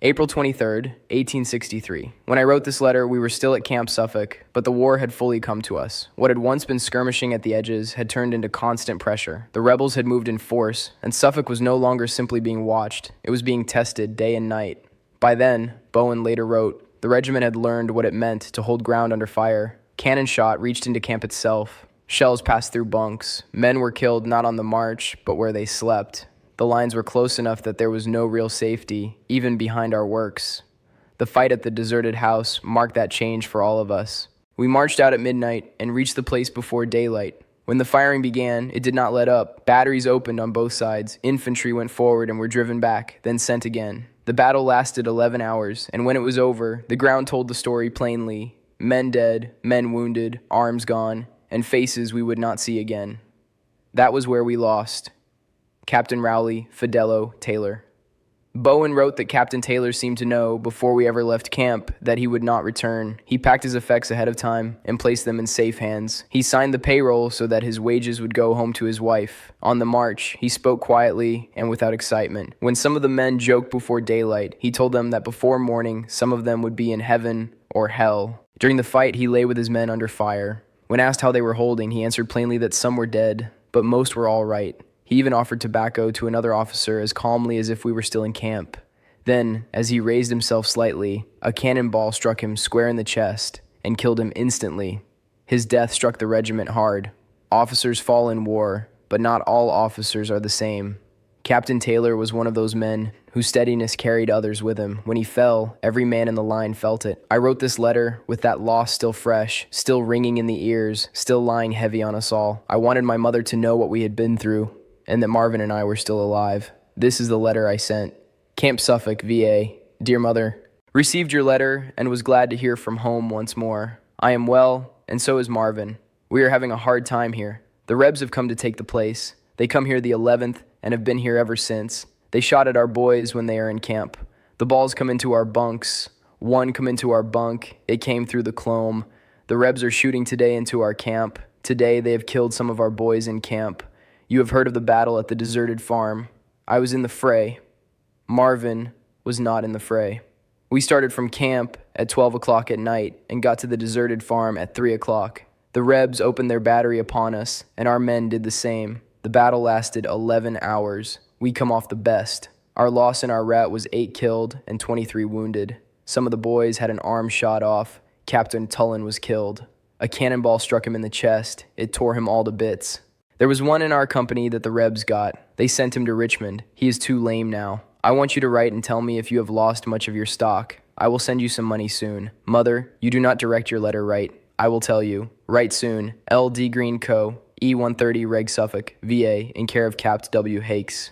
April 23rd, 1863. When I wrote this letter, we were still at Camp Suffolk, but the war had fully come to us. What had once been skirmishing at the edges had turned into constant pressure. The rebels had moved in force, and Suffolk was no longer simply being watched. It was being tested day and night. By then, Bowen later wrote, the regiment had learned what it meant to hold ground under fire. Cannon shot reached into camp itself. Shells passed through bunks. Men were killed not on the march, but where they slept. The lines were close enough that there was no real safety, even behind our works. The fight at the deserted house marked that change for all of us. We marched out at midnight and reached the place before daylight. When the firing began, it did not let up. Batteries opened on both sides. Infantry went forward and were driven back, then sent again. The battle lasted 11 hours, and when it was over, the ground told the story plainly. Men dead, men wounded, arms gone, and faces we would not see again. That was where we lost. Captain Rowley Phedello Taylor. Bowen wrote that Captain Taylor seemed to know, before we ever left camp, that he would not return. He packed his effects ahead of time and placed them in safe hands. He signed the payroll so that his wages would go home to his wife. On the march, he spoke quietly and without excitement. When some of the men joked before daylight, he told them that before morning, some of them would be in heaven or hell. During the fight, he lay with his men under fire. When asked how they were holding, he answered plainly that some were dead, but most were all right. He even offered tobacco to another officer as calmly as if we were still in camp. Then, as he raised himself slightly, a cannonball struck him square in the chest and killed him instantly. His death struck the regiment hard. Officers fall in war, but not all officers are the same. Captain Taylor was one of those men whose steadiness carried others with him. When he fell, every man in the line felt it. I wrote this letter with that loss still fresh, still ringing in the ears, still lying heavy on us all. I wanted my mother to know what we had been through, and that Marvin and I were still alive. This is the letter I sent. Camp Suffolk, VA. Dear Mother, received your letter and was glad to hear from home once more. I am well, and so is Marvin. We are having a hard time here. The Rebs have come to take the place. They come here the 11th and have been here ever since. They shot at our boys when they are in camp. The balls come into our bunks. One come into our bunk. It came through the clome. The Rebs are shooting today into our camp. Today they have killed some of our boys in camp. You have heard of the battle at the deserted farm. I was in the fray. Marvin was not in the fray. We started from camp at 12 o'clock at night and got to the deserted farm at 3 o'clock. The Rebs opened their battery upon us, and our men did the same. The battle lasted 11 hours. We come off the best. Our loss in our rout was 8 killed and 23 wounded. Some of the boys had an arm shot off. Captain Tullen was killed. A cannonball struck him in the chest. It tore him all to bits. There was one in our company that the Rebs got. They sent him to Richmond. He is too lame now. I want you to write and tell me if you have lost much of your stock. I will send you some money soon. Mother, you do not direct your letter right. I will tell you. Write soon. L.D. Green Co., E-130 Reg Suffolk, VA, in care of Capt. W. Hakes.